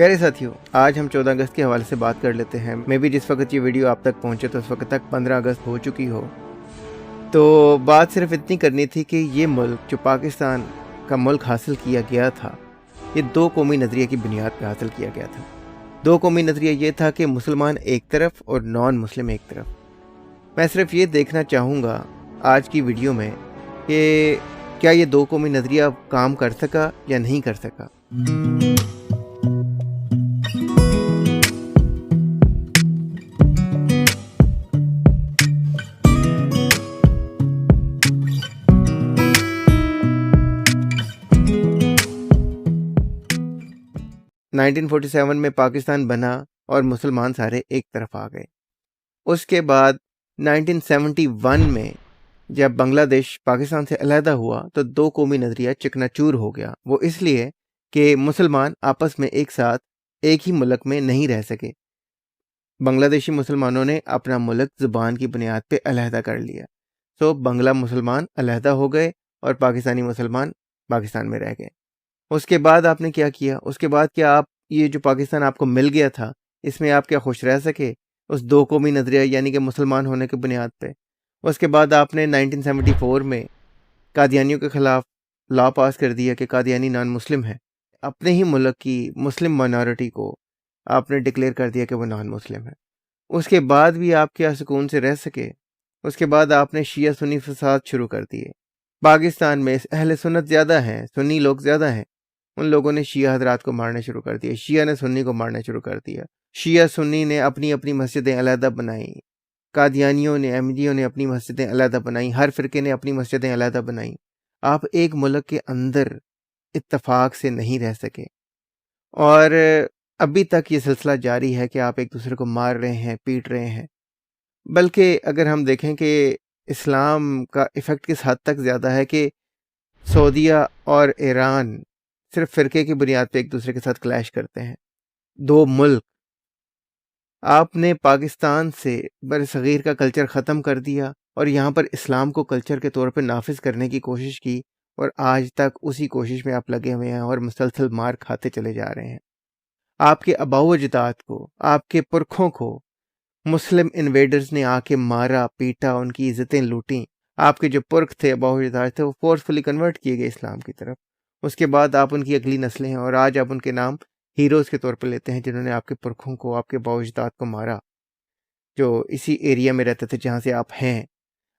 پیارے ساتھیوں، آج ہم 14 اگست کے حوالے سے بات کر لیتے ہیں۔ میں بھی جس وقت یہ ویڈیو آپ تک پہنچے تو اس وقت تک 15 اگست ہو چکی ہو، تو بات صرف اتنی کرنی تھی کہ یہ ملک جو پاکستان کا ملک حاصل کیا گیا تھا، یہ دو قومی نظریے کی بنیاد پہ حاصل کیا گیا تھا۔ دو قومی نظریہ یہ تھا کہ مسلمان ایک طرف اور نان مسلم ایک طرف۔ میں صرف یہ دیکھنا چاہوں گا آج کی ویڈیو میں کہ کیا یہ دو قومی نظریہ کام کر سکا یا نہیں کر سکا۔ 1947 میں پاکستان بنا اور مسلمان سارے ایک طرف آ گئے۔ اس کے بعد 1971 میں جب بنگلہ دیش پاکستان سے علیحدہ ہوا تو دو قومی نظریہ چکنا چور ہو گیا۔ وہ اس لیے کہ مسلمان آپس میں ایک ساتھ ایک ہی ملک میں نہیں رہ سکے۔ بنگلہ دیشی مسلمانوں نے اپنا ملک زبان کی بنیاد پہ علیحدہ کر لیا، تو بنگلہ مسلمان علیحدہ ہو گئے اور پاکستانی مسلمان پاکستان میں رہ گئے۔ اس کے بعد آپ نے کیا کیا؟ اس کے بعد کیا آپ یہ جو پاکستان آپ کو مل گیا تھا اس میں آپ کیا خوش رہ سکے اس دو قومی نظریہ یعنی کہ مسلمان ہونے کی بنیاد پہ؟ اس کے بعد آپ نے 1974 میں قادیانیوں کے خلاف لا پاس کر دیا کہ قادیانی نان مسلم ہے۔ اپنے ہی ملک کی مسلم مائنورٹی کو آپ نے ڈکلیئر کر دیا کہ وہ نان مسلم ہے۔ اس کے بعد بھی آپ کیا سکون سے رہ سکے؟ اس کے بعد آپ نے شیعہ سنی فساد شروع کر دیے۔ پاکستان میں اہل سنت زیادہ ہیں، سنی لوگ زیادہ ہیں، ان لوگوں نے شیعہ حضرات کو مارنا شروع کر دیا، شیعہ نے سنی کو مارنا شروع کر دیا، شیعہ سنی نے اپنی اپنی مسجدیں علیحدہ بنائیں، قادیانیوں نے احمدیوں نے اپنی مسجدیں علیحدہ بنائیں، ہر فرقے نے اپنی مسجدیں علیحدہ بنائیں۔ آپ ایک ملک کے اندر اتفاق سے نہیں رہ سکے، اور ابھی تک یہ سلسلہ جاری ہے کہ آپ ایک دوسرے کو مار رہے ہیں، پیٹ رہے ہیں۔ بلکہ اگر ہم دیکھیں کہ اسلام کا ایفیکٹ کس حد تک زیادہ ہے کہ سعودیہ اور ایران صرف فرقے کی بنیاد پہ ایک دوسرے کے ساتھ کلیش کرتے ہیں۔ دو ملک، آپ نے پاکستان سے برصغیر کا کلچر ختم کر دیا اور یہاں پر اسلام کو کلچر کے طور پہ نافذ کرنے کی کوشش کی، اور آج تک اسی کوشش میں آپ لگے ہوئے ہیں اور مسلسل مار کھاتے چلے جا رہے ہیں۔ آپ کے آباء و اجداد کو، آپ کے پرکھوں کو مسلم انویڈرز نے آ کے مارا، پیٹا، ان کی عزتیں لوٹیں۔ آپ کے جو پرکھ تھے، آباء و اجداد تھے، وہ فورسفلی کنورٹ کیے گئے اسلام کی طرف۔ اس کے بعد آپ ان کی اگلی نسلیں ہیں اور آج آپ ان کے نام ہیروز کے طور پہ لیتے ہیں، جنہوں نے آپ کے پرکھوں کو، آپ کے آباء و اجداد کو مارا، جو اسی ایریا میں رہتے تھے جہاں سے آپ ہیں۔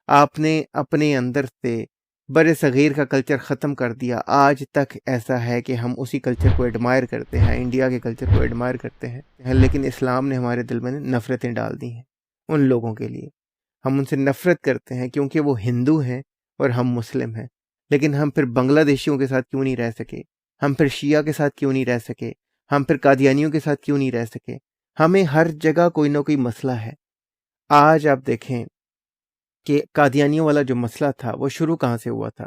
آپ نے اپنے اندر سے بر صغیر کا کلچر ختم کر دیا۔ آج تک ایسا ہے کہ ہم اسی کلچر کو ایڈمائر کرتے ہیں، انڈیا کے کلچر کو ایڈمائر کرتے ہیں، لیکن اسلام نے ہمارے دل میں نفرتیں ڈال دی ہیں ان لوگوں کے لیے۔ ہم ان سے نفرت کرتے ہیں کیونکہ وہ ہندو ہیں اور ہم مسلم ہیں۔ لیکن ہم پھر بنگلہ دیشیوں کے ساتھ کیوں نہیں رہ سکے؟ ہم پھر شیعہ کے ساتھ کیوں نہیں رہ سکے؟ ہم پھر قادیانیوں کے ساتھ کیوں نہیں رہ سکے؟ ہمیں ہر جگہ کوئی نہ کوئی مسئلہ ہے۔ آج آپ دیکھیں کہ قادیانیوں والا جو مسئلہ تھا وہ شروع کہاں سے ہوا تھا؟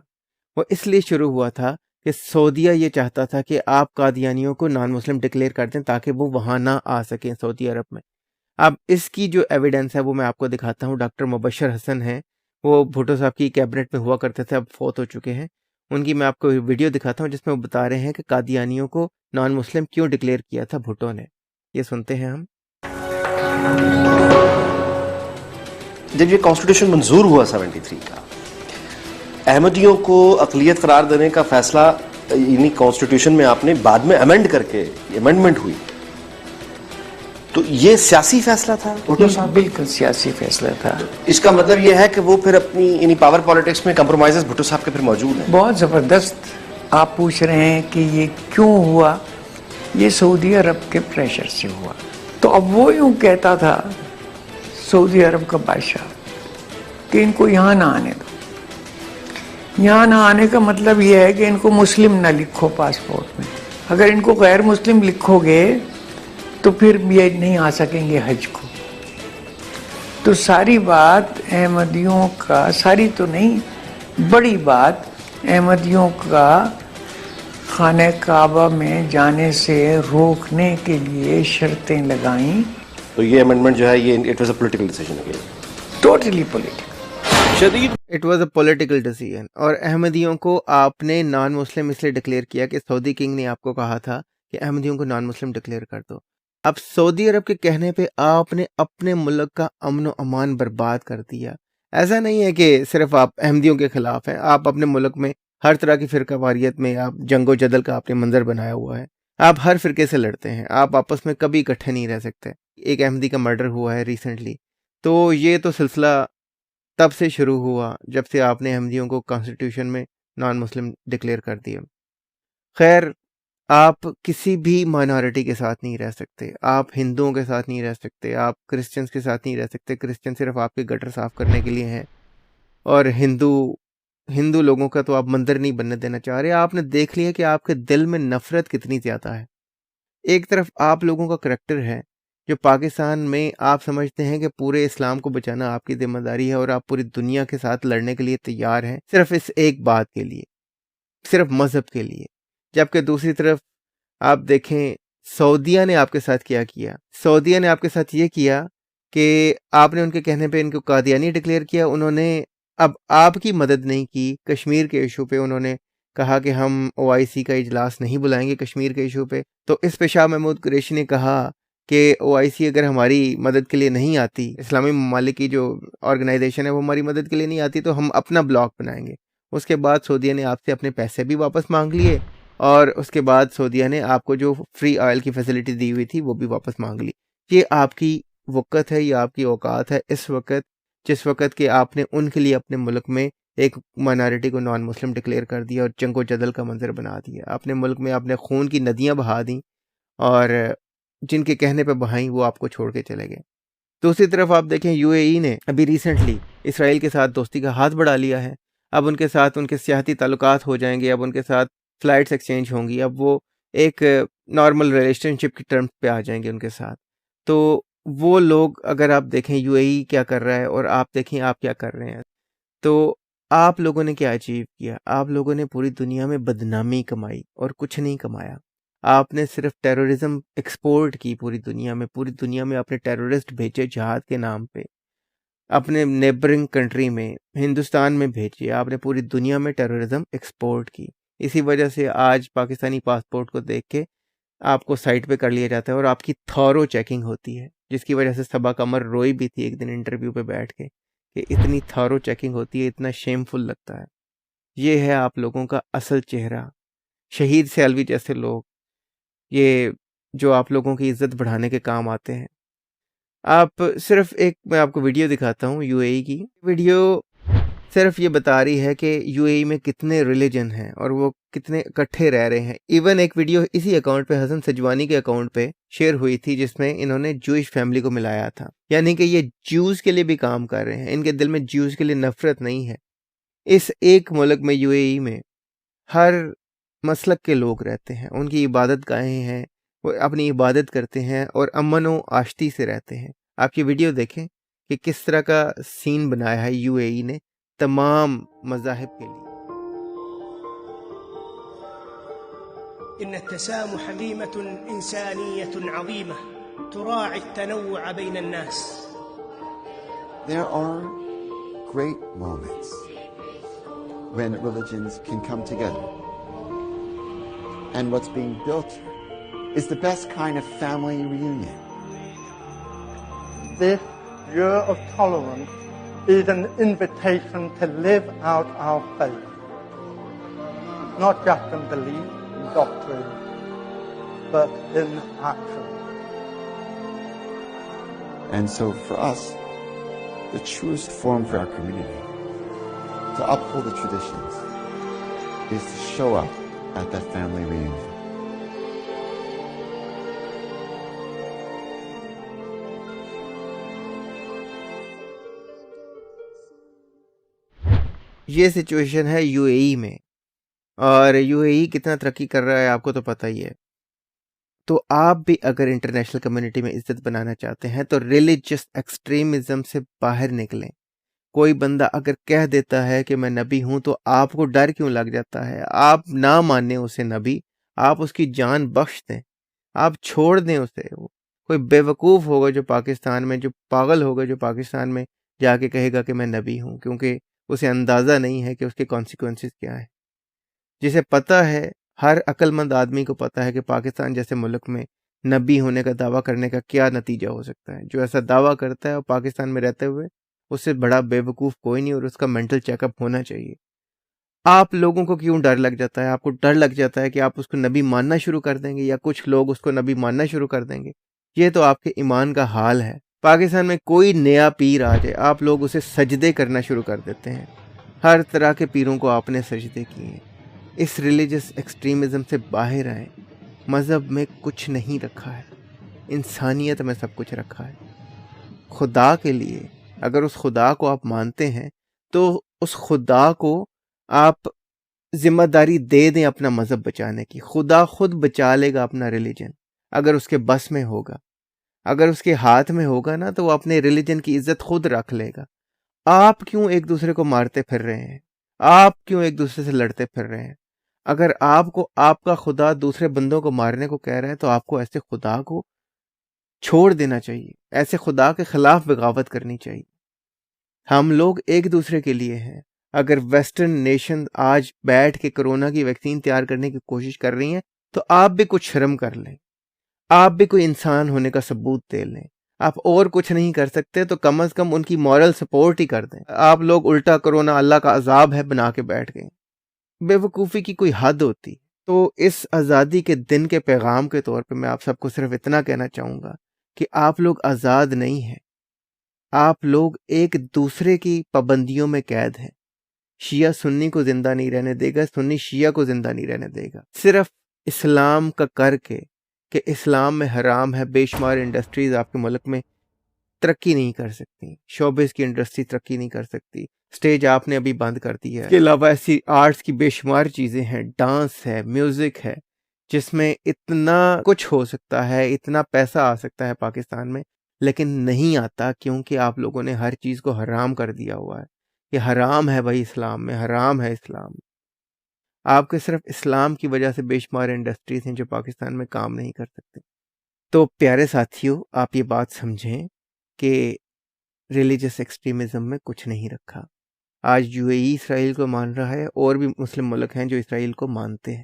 وہ اس لیے شروع ہوا تھا کہ سعودیہ یہ چاہتا تھا کہ آپ قادیانیوں کو نان مسلم ڈکلیئر کر دیں تاکہ وہ وہاں نہ آ سکیں سعودی عرب میں۔ اب اس کی جو ایویڈنس ہے وہ میں آپ کو دکھاتا ہوں۔ ڈاکٹر مبشر حسن ہیں، وہ بھٹو صاحب کی کیبنٹ میں ہوا کرتے تھے، اب فوت ہو چکے ہیں۔ ان کی میں آپ کو ویڈیو دکھاتا ہوں جس میں وہ بتا رہے ہیں کہ قادیانیوں کو نان مسلم کیوں ڈکلیئر کیا تھا بھٹو نے۔ یہ سنتے ہیں ہم۔ جب یہ کانسٹیٹیوشن منظور ہوا 73 کا، احمدیوں کو اقلیت قرار دینے کا فیصلہ یعنی کانسٹیٹیوشن میں آپ نے بعد میں امینڈ کر کے امینڈمنٹ ہوئی، تو یہ سیاسی فیصلہ تھا؟ بالکل سیاسی فیصلہ تھا۔ اس کا مطلب یہ ہے کہ وہ پھر اپنی یعنی پاور پالیٹکس میں کمپرومائزز بھٹو صاحب کے پھر موجود ہیں۔ بہت زبردست۔ آپ پوچھ رہے ہیں کہ یہ کیوں ہوا؟ یہ سعودی عرب کے پریشر سے ہوا۔ تو اب وہ یوں کہتا تھا سعودی عرب کا بادشاہ کہ ان کو یہاں نہ آنے دو۔ یہاں نہ آنے کا مطلب یہ ہے کہ ان کو مسلم نہ لکھو پاسپورٹ میں۔ اگر ان کو غیر مسلم لکھو گے تو پھر یہ نہیں آ سکیں گے حج کو۔ تو ساری بات احمدیوں کا، ساری تو نہیں، بڑی بات احمدیوں کا خانہ کعبہ میں جانے سے روکنے کے لیے شرطیں لگائیں۔ تو یہ امینڈمنٹ جو ہے یہ it was a political decision again, totally political, شدید۔ It was a political decision. اور احمدیوں کو آپ نے نان مسلم اس لیے ڈکلیئر کیا کہ سعودی کنگ نے آپ کو کہا تھا کہ احمدیوں کو نان مسلم ڈکلیئر کر دو. اب سعودی عرب کے کہنے پہ آپ نے اپنے ملک کا امن و امان برباد کر دیا. ایسا نہیں ہے کہ صرف آپ احمدیوں کے خلاف ہیں، آپ اپنے ملک میں ہر طرح کی فرقہ واریت میں آپ جنگ و جدل کا آپ نے منظر بنایا ہوا ہے. آپ ہر فرقے سے لڑتے ہیں، آپ آپس میں کبھی اکٹھے نہیں رہ سکتے. ایک احمدی کا مرڈر ہوا ہے ریسنٹلی، تو یہ تو سلسلہ تب سے شروع ہوا جب سے آپ نے احمدیوں کو کانسٹیٹیوشن میں نان مسلم ڈکلیئر کر دیا. خیر، آپ کسی بھی مائنارٹی کے ساتھ نہیں رہ سکتے، آپ ہندوؤں کے ساتھ نہیں رہ سکتے، آپ کرسچنس کے ساتھ نہیں رہ سکتے. کرسچن صرف آپ کے گٹر صاف کرنے کے لیے ہیں، اور ہندو لوگوں کا تو آپ مندر نہیں بننے دینا چاہ رہے. آپ نے دیکھ لیا کہ آپ کے دل میں نفرت کتنی زیادہ ہے. ایک طرف آپ لوگوں کا کریکٹر ہے جو پاکستان میں آپ سمجھتے ہیں کہ پورے اسلام کو بچانا آپ کی ذمہ داری ہے، اور آپ پوری دنیا کے ساتھ لڑنے کے لیے تیار ہیں صرف اس ایک بات کے لیے، صرف مذہب کے لیے. جبکہ دوسری طرف آپ دیکھیں سعودیہ نے آپ کے ساتھ کیا کیا. سعودیہ نے آپ کے ساتھ یہ کیا کہ آپ نے ان کے کہنے پہ ان کو قادیانی ڈکلیئر کیا. انہوں نے اب آپ کی مدد نہیں کی. کشمیر کے ایشو پہ انہوں نے کہا کہ ہم OIC کا اجلاس نہیں بلائیں گے کشمیر کے ایشو پہ. تو اس پہ شاہ محمود قریشی نے کہا کہ OIC اگر ہماری مدد کے لیے نہیں آتی، اسلامی ممالک کی جو آرگنائزیشن ہے وہ ہماری مدد کے لیے نہیں آتی، تو ہم اپنا بلاک بنائیں گے. اس کے بعد سعودیہ نے آپ سے اپنے پیسے بھی واپس مانگ لیے، اور اس کے بعد سعودیہ نے آپ کو جو فری آئل کی فیسلٹی دی ہوئی تھی وہ بھی واپس مانگ لی. یہ آپ کی وقت ہے، یہ آپ کی اوقات ہے اس وقت، جس وقت کہ آپ نے ان کے لیے اپنے ملک میں ایک مائنارٹی کو نان مسلم ڈکلیئر کر دیا اور جنگ و جدل کا منظر بنا دیا. اپنے ملک میں آپ نے خون کی ندیاں بہا دیں، اور جن کے کہنے پہ بہائیں وہ آپ کو چھوڑ کے چلے گئے. دوسری طرف آپ دیکھیں UAE نے ابھی ریسنٹلی اسرائیل کے ساتھ دوستی کا ہاتھ بڑھا لیا ہے. اب ان کے ساتھ ان کے سیاحتی تعلقات ہو جائیں گے، اب ان کے ساتھ فلائٹس ایکسچینج ہوں گی، اب وہ ایک نارمل ریلیشن شپ کی ٹرمز پہ آ جائیں گے ان کے ساتھ. تو وہ لوگ اگر آپ دیکھیں UAE کیا کر رہا ہے اور آپ دیکھیں آپ کیا کر رہے ہیں، تو آپ لوگوں نے کیا اچیو کیا؟ آپ لوگوں نے پوری دنیا میں بدنامی کمائی اور کچھ نہیں کمایا. آپ نے صرف ٹیرورزم ایکسپورٹ کی پوری دنیا میں آپ نے ٹیرورسٹ بھیجے جہاد کے نام پہ، اپنے نیبرنگ کنٹری میں ہندوستان میں بھیجیے. آپ نے پوری دنیا میں ٹیرورزم ایکسپورٹ کی. اسی وجہ سے آج پاکستانی پاسپورٹ کو دیکھ کے آپ کو سائٹ پہ کر لیا جاتا ہے اور آپ کی تھورو چیکنگ ہوتی ہے، جس کی وجہ سے صبا قمر روئی بھی تھی ایک دن انٹرویو پہ بیٹھ کے کہ اتنی تھورو چیکنگ ہوتی ہے، اتنا شیمفل لگتا ہے. یہ ہے آپ لوگوں کا اصل چہرہ. شہید سیالوی جیسے لوگ، یہ جو آپ لوگوں کی عزت بڑھانے کے کام آتے ہیں. آپ صرف میں آپ کو ویڈیو دکھاتا ہوں UAE کی. ویڈیو صرف یہ بتا رہی ہے کہ UAE میں کتنے ریلیجن ہیں اور وہ کتنے اکٹھے رہ رہے ہیں. ایون ایک ویڈیو اسی اکاؤنٹ پہ حسن سجوانی کے اکاؤنٹ پہ شیئر ہوئی تھی جس میں انہوں نے جوئش فیملی کو ملایا تھا. یعنی کہ یہ جیوز کے لیے بھی کام کر رہے ہیں، ان کے دل میں جیوز کے لیے نفرت نہیں ہے. اس ایک ملک میں UAE میں ہر مسلک کے لوگ رہتے ہیں، ان کی عبادت گاہیں ہیں، وہ اپنی عبادت کرتے ہیں اور امن و آشتی سے رہتے ہیں. آپ یہ ویڈیو دیکھیں کہ کس طرح کا سین بنایا ہے UAE نے تمام مذاہب کے لیے. إن التسامح ميمة إنسانية عظيمة تراعي التنوع بين الناس. There are great moments when religions can come together. And what's being built is the best kind of family reunion. This year of tolerance is an invitation to live out our faith, not just in belief and doctrine, but in action. And so for us, the truest form for our community to uphold the traditions is to show up at that family reunion. یہ situation ہے UAE میں، اور UAE کتنا ترقی کر رہا ہے آپ کو تو پتہ ہی ہے. تو آپ بھی اگر انٹرنیشنل کمیونٹی میں عزت بنانا چاہتے ہیں تو ریلیجس ایکسٹریمزم سے باہر نکلیں. کوئی بندہ اگر کہہ دیتا ہے کہ میں نبی ہوں تو آپ کو ڈر کیوں لگ جاتا ہے؟ آپ نہ مانیں اسے نبی، آپ اس کی جان بخش دیں، آپ چھوڑ دیں اسے. کوئی بیوقوف ہوگا جو پاکستان میں، جو پاگل ہوگا جو پاکستان میں جا کے کہے گا کہ میں نبی ہوں، کیونکہ اسے اندازہ نہیں ہے کہ اس کے کانسیکوینسز کیا ہیں. جسے پتہ ہے ہر عقل مند آدمی کو پتہ ہے کہ پاکستان جیسے ملک میں نبی ہونے کا دعویٰ کرنے کا کیا نتیجہ ہو سکتا ہے. جو ایسا دعویٰ کرتا ہے اور پاکستان میں رہتے ہوئے اس سے بڑا بے وقوف کوئی نہیں، اور اس کا مینٹل چیک اپ ہونا چاہیے. آپ لوگوں کو کیوں ڈر لگ جاتا ہے؟ آپ کو ڈر لگ جاتا ہے کہ آپ اس کو نبی ماننا شروع کر دیں گے، یا کچھ لوگ اس کو نبی ماننا شروع کر دیں گے. یہ تو آپ کے ایمان کا حال ہے. پاکستان میں کوئی نیا پیر آ جائے، آپ لوگ اسے سجدے کرنا شروع کر دیتے ہیں. ہر طرح کے پیروں کو آپ نے سجدے کیے ہیں. اس ریلیجس ایکسٹریمزم سے باہر آئیں. مذہب میں کچھ نہیں رکھا ہے، انسانیت میں سب کچھ رکھا ہے. خدا کے لیے اگر اس خدا کو آپ مانتے ہیں تو اس خدا کو آپ ذمہ داری دے دیں اپنا مذہب بچانے کی. خدا خود بچا لے گا اپنا ریلیجن اگر اس کے بس میں ہوگا. اگر اس کے ہاتھ میں ہوگا نا تو وہ اپنے ریلیجن کی عزت خود رکھ لے گا. آپ کیوں ایک دوسرے کو مارتے پھر رہے ہیں؟ آپ کیوں ایک دوسرے سے لڑتے پھر رہے ہیں؟ اگر آپ کو آپ کا خدا دوسرے بندوں کو مارنے کو کہہ رہا ہے تو آپ کو ایسے خدا کو چھوڑ دینا چاہیے. ایسے خدا کے خلاف بغاوت کرنی چاہیے. ہم لوگ ایک دوسرے کے لیے ہیں. اگر ویسٹرن نیشن آج بیٹھ کے کرونا کی ویکسین تیار کرنے کی کوشش کر رہی ہیں تو آپ بھی کچھ شرم کر لیں. آپ بھی کوئی انسان ہونے کا ثبوت دے لیں. آپ اور کچھ نہیں کر سکتے تو کم از کم ان کی مورل سپورٹ ہی کر دیں. آپ لوگ الٹا کرونا اللہ کا عذاب ہے بنا کے بیٹھ گئے. بے وقوفی کی کوئی حد ہوتی. تو اس آزادی کے دن کے پیغام کے طور پہ میں آپ سب کو صرف اتنا کہنا چاہوں گا کہ آپ لوگ آزاد نہیں ہیں. آپ لوگ ایک دوسرے کی پابندیوں میں قید ہیں. شیعہ سنی کو زندہ نہیں رہنے دے گا، سنی شیعہ کو زندہ نہیں رہنے دے گا. صرف اسلام کا کر کے کہ اسلام میں حرام ہے، بے شمار انڈسٹریز آپ کے ملک میں ترقی نہیں کر سکتی. شوبز کی انڈسٹری ترقی نہیں کر سکتی. سٹیج آپ نے ابھی بند کر دی ہے. اس کے علاوہ ایسی آرٹس کی بے شمار چیزیں ہیں، ڈانس ہے، میوزک ہے، جس میں اتنا کچھ ہو سکتا ہے، اتنا پیسہ آ سکتا ہے پاکستان میں، لیکن نہیں آتا کیونکہ آپ لوگوں نے ہر چیز کو حرام کر دیا ہوا ہے. یہ حرام ہے بھائی، اسلام میں حرام ہے. اسلام آپ کے صرف اسلام کی وجہ سے بے شمار انڈسٹریز ہیں جو پاکستان میں کام نہیں کر سکتے. تو پیارے ساتھیوں، آپ یہ بات سمجھیں کہ ریلیجس ایکسٹریمزم میں کچھ نہیں رکھا. آج UAE اسرائیل کو مان رہا ہے، اور بھی مسلم ملک ہیں جو اسرائیل کو مانتے ہیں،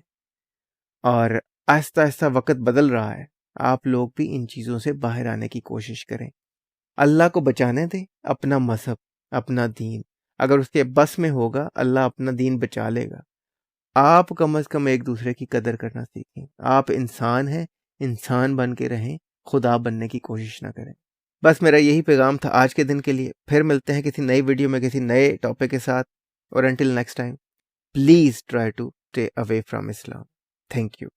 اور آہستہ آہستہ وقت بدل رہا ہے. آپ لوگ بھی ان چیزوں سے باہر آنے کی کوشش کریں. اللہ کو بچانے دیں اپنا مذہب، اپنا دین. اگر اس کے بس میں ہوگا اللہ اپنا دین بچا لے گا. آپ کم از کم ایک دوسرے کی قدر کرنا سیکھیں. آپ انسان ہیں، انسان بن کے رہیں، خدا بننے کی کوشش نہ کریں. بس میرا یہی پیغام تھا آج کے دن کے لیے. پھر ملتے ہیں کسی نئی ویڈیو میں کسی نئے ٹاپک کے ساتھ، اور until next time please try to stay away from Islam. Thank you.